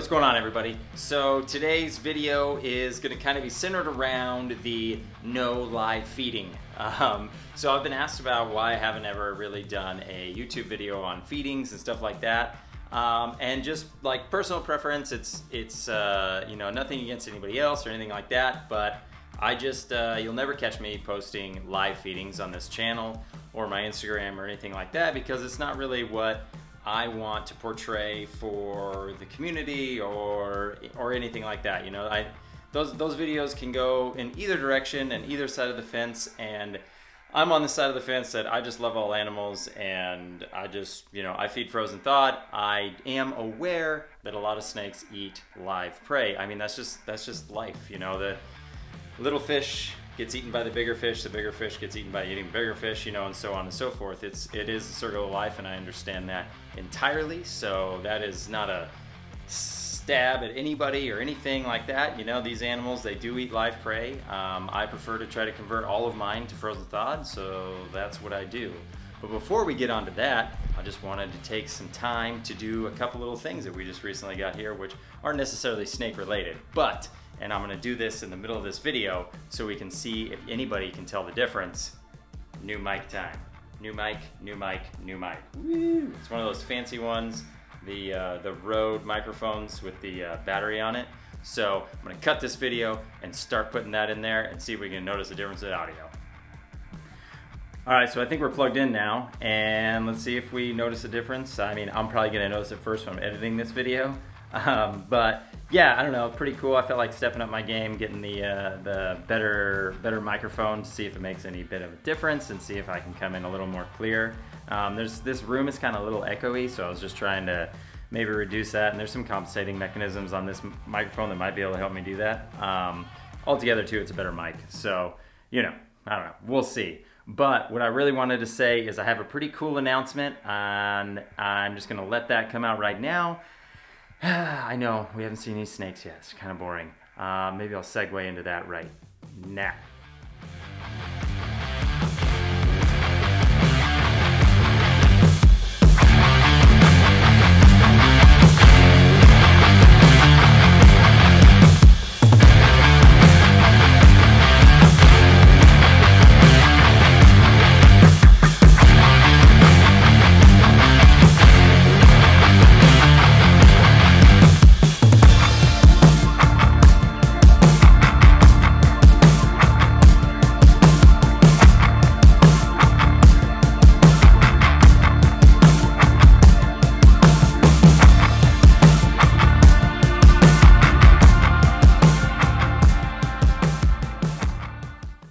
what's going on, everybody? So today's video is going to kind of be centered around the no live feeding. So I've been asked about why I haven't ever really done a YouTube video on feedings and stuff like that. And just like personal preference, it's you know, nothing against anybody else or anything like that, but I just, you'll never catch me posting live feedings on this channel or my Instagram or anything like that, because it's not really what I want to portray for the community or anything like that. You know, those videos can go in either direction and either side of the fence, and I'm on the side of the fence that I just love all animals, and I just, you know, I feed frozen thawed. I am aware that a lot of snakes eat live prey. I mean, that's just life, you know. The little fish gets eaten by the bigger fish gets eaten by eating bigger fish, you know, and so on and so forth. It is a circle of life, and I understand that entirely. So that is not a stab at anybody or anything like that. You know, these animals, they do eat live prey. I prefer to try to convert all of mine to frozen thawed, so that's what I do. But before we get onto that, I just wanted to take some time to do a couple little things that we just recently got here, which aren't necessarily snake related, and I'm gonna do this in the middle of this video so we can see if anybody can tell the difference. New mic time. New mic, new mic, new mic. Woo! It's one of those fancy ones, the Rode microphones with the battery on it. So I'm gonna cut this video and start putting that in there and see if we can notice a difference in audio. All right, so I think we're plugged in now, and let's see if we notice a difference. I mean, I'm probably gonna notice it first when I'm editing this video. But yeah, I don't know, pretty cool. I felt like stepping up my game, getting the better microphone to see if it makes any bit of a difference and see if I can come in a little more clear. This room is kind of a little echoey, so I was just trying to maybe reduce that, and there's some compensating mechanisms on this microphone that might be able to help me do that. Altogether too, it's a better mic, so, you know, I don't know, we'll see. But what I really wanted to say is I have a pretty cool announcement, and I'm just gonna let that come out right now. I know, we haven't seen any snakes yet. It's kind of boring. Maybe I'll segue into that right now.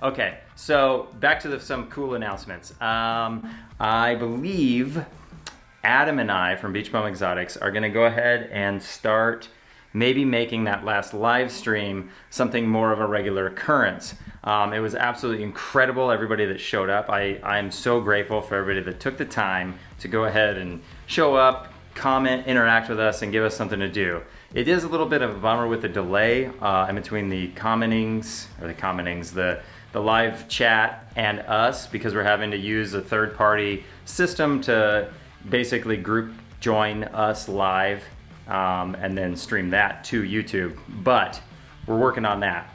Okay, so back to some cool announcements. I believe Adam and I from Beach Bum Exotics are gonna go ahead and start maybe making that last live stream something more of a regular occurrence. It was absolutely incredible, everybody that showed up. I'm so grateful for everybody that took the time to go ahead and show up, comment, interact with us, and give us something to do. It is a little bit of a bummer with the delay in between the the live chat and us, because we're having to use a third-party system to basically group join us live and then stream that to YouTube. But we're working on that.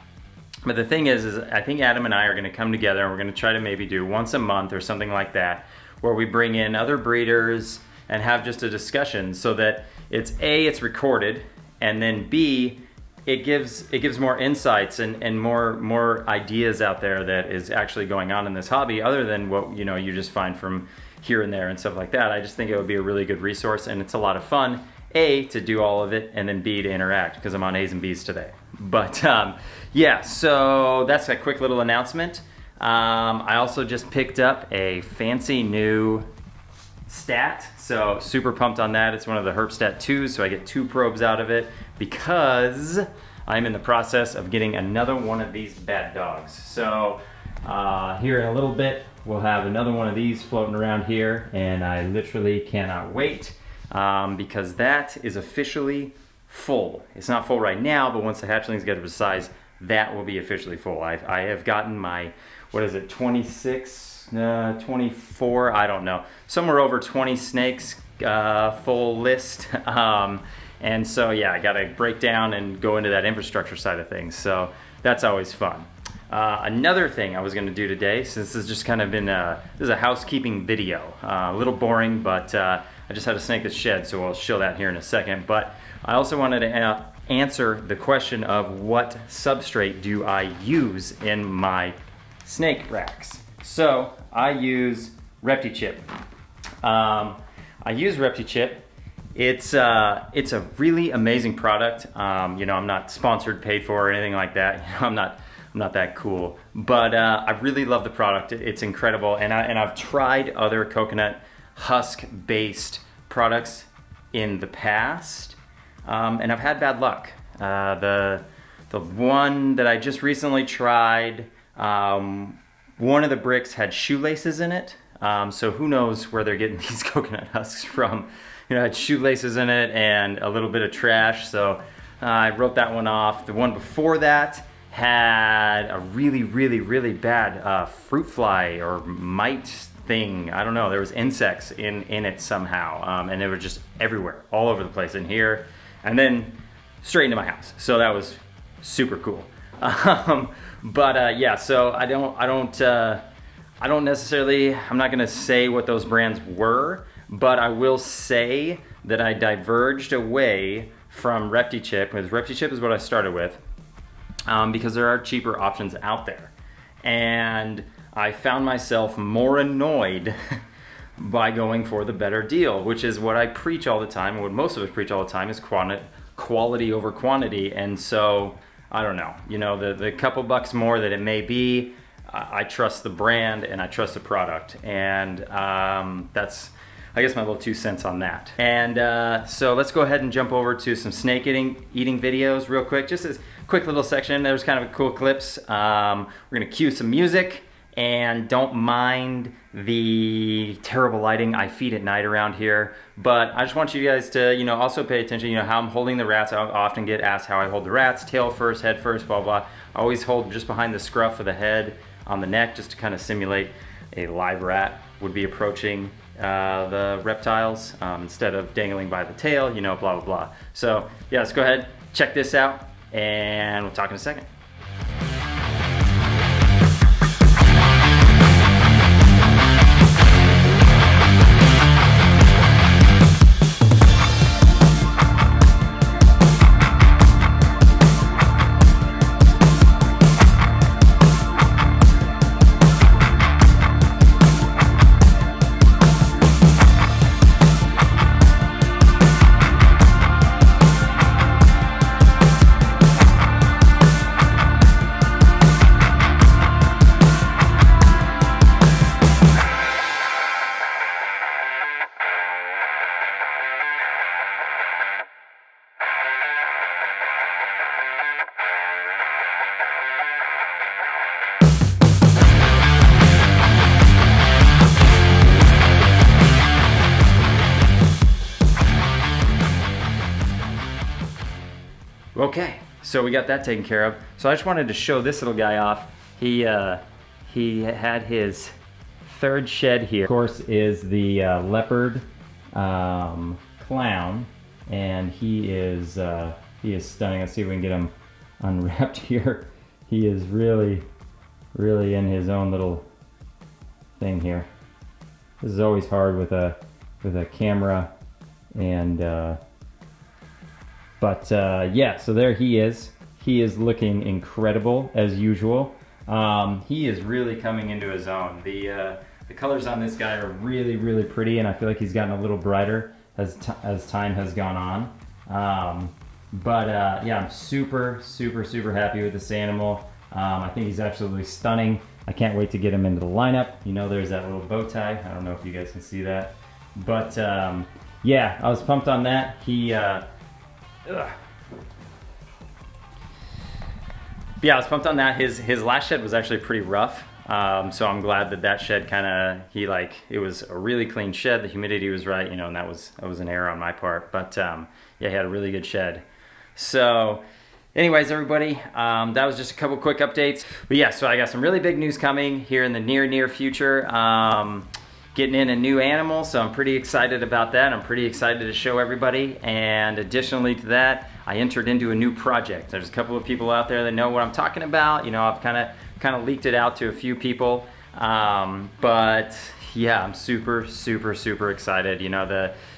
But the thing is I think Adam and I are gonna come together, and we're gonna try to maybe do once a month or something like that, where we bring in other breeders and have just a discussion, so that it's A, it's recorded, and then B, it gives more insights and more ideas out there that is actually going on in this hobby, other than what, you know, you just find from here and there and stuff like that. I just think it would be a really good resource, and it's a lot of fun, A, to do all of it, and then B, to interact, because I'm on A's and B's today. But yeah, so that's a quick little announcement. I also just picked up a fancy new stat, so super pumped on that. It's one of the Herpstat 2s, so I get 2 probes out of it, because I'm in the process of getting another one of these bad dogs. So here in a little bit, we'll have another one of these floating around here, and I literally cannot wait, because that is officially full. It's not full right now, but once the hatchlings get to the size, that will be officially full. I have gotten my, what is it, 26, 24, I don't know, somewhere over 20 snakes full list. And so yeah, I gotta break down and go into that infrastructure side of things. So that's always fun. Another thing I was gonna do today, since this has just kind of been this is a housekeeping video, a little boring, but I just had to snake the shed, so I'll show that here in a second. But I also wanted to answer the question of what substrate do I use in my snake racks. So I use ReptiChip. I use ReptiChip. It's a really amazing product. You know, I'm not sponsored, paid for, or anything like that. You know, I'm not that cool, but I really love the product. It's incredible, and I've tried other coconut husk-based products in the past, and I've had bad luck. The one that I just recently tried, one of the bricks had shoelaces in it, so who knows where they're getting these coconut husks from. You know, it had shoelaces in it and a little bit of trash, so I wrote that one off. The one before that had a really bad fruit fly or mite thing. I don't know, there was insects in it somehow, and they were just everywhere, all over the place in here, and then straight into my house. So that was super cool. Yeah, so I don't necessarily, I'm not gonna say what those brands were, but I will say that I diverged away from ReptiChip, because ReptiChip is what I started with, because there are cheaper options out there. And I found myself more annoyed by going for the better deal, which is what I preach all the time, and what most of us preach all the time, is quality over quantity. And so, I don't know, you know, the couple bucks more that it may be, I trust the brand and I trust the product. And that's, I guess, my little 2 cents on that. And so let's go ahead and jump over to some snake eating videos real quick. Just this quick little section. There's kind of cool clips. We're gonna cue some music, and don't mind the terrible lighting I feed at night around here. But I just want you guys to, you know, also pay attention, you know, how I'm holding the rats. I often get asked how I hold the rats, tail first, head first, blah, blah. I always hold just behind the scruff of the head on the neck, just to kind of simulate a live rat would be approaching the reptiles, instead of dangling by the tail, you know, blah, blah, blah. So yeah, let's go ahead, check this out, and we'll talk in a second. Okay, so we got that taken care of. So I just wanted to show this little guy off. He had his third shed here. Of course, is the Leopard clown, and he is stunning. Let's see if we can get him unwrapped here. He is really in his own little thing here. This is always hard with a camera, and yeah, so there he is. He is looking incredible as usual. He is really coming into his own. The colors on this guy are really pretty, and I feel like he's gotten a little brighter as time has gone on. Yeah, I'm super happy with this animal. I think he's absolutely stunning. I can't wait to get him into the lineup. You know, there's that little bow tie. I don't know if you guys can see that, but yeah, I was pumped on that. Yeah, I was pumped on that. His last shed was actually pretty rough, so I'm glad that shed it was a really clean shed. The humidity was right, you know, and that was an error on my part. But yeah, he had a really good shed. So anyways, everybody, that was just a couple quick updates. But yeah, so I got some really big news coming here in the near future. getting in a new animal, so I'm pretty excited about that. I'm pretty excited to show everybody. And additionally to that, I entered into a new project. There's a couple of people out there that know what I'm talking about. You know, I've kind of leaked it out to a few people. But yeah, I'm super excited. You know,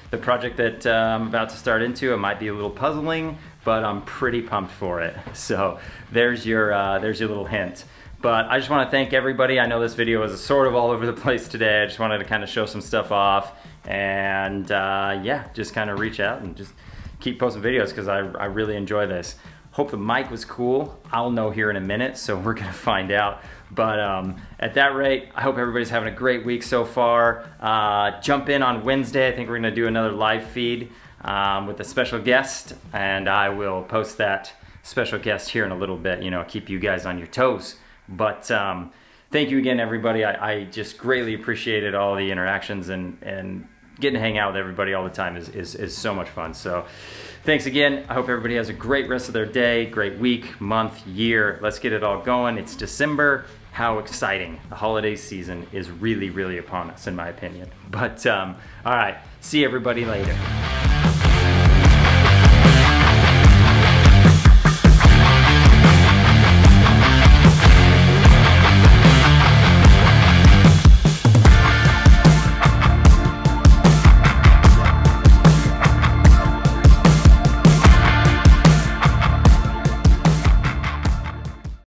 the project that I'm about to start into, it might be a little puzzling, but I'm pretty pumped for it. So there's your little hint. But I just want to thank everybody. I know this video is sort of all over the place today. I just wanted to kind of show some stuff off, and yeah, just kind of reach out and just keep posting videos because I really enjoy this. Hope the mic was cool. I'll know here in a minute, so we're gonna find out. But at that rate, I hope everybody's having a great week so far. Jump in on Wednesday. I think we're gonna do another live feed with a special guest, and I will post that special guest here in a little bit, you know, keep you guys on your toes. But thank you again, everybody. I just greatly appreciated all the interactions, and getting to hang out with everybody all the time is so much fun. So thanks again. I hope everybody has a great rest of their day, great week, month, year. Let's get it all going. It's December. How exciting. The holiday season is really upon us, in my opinion. But all right, see everybody later.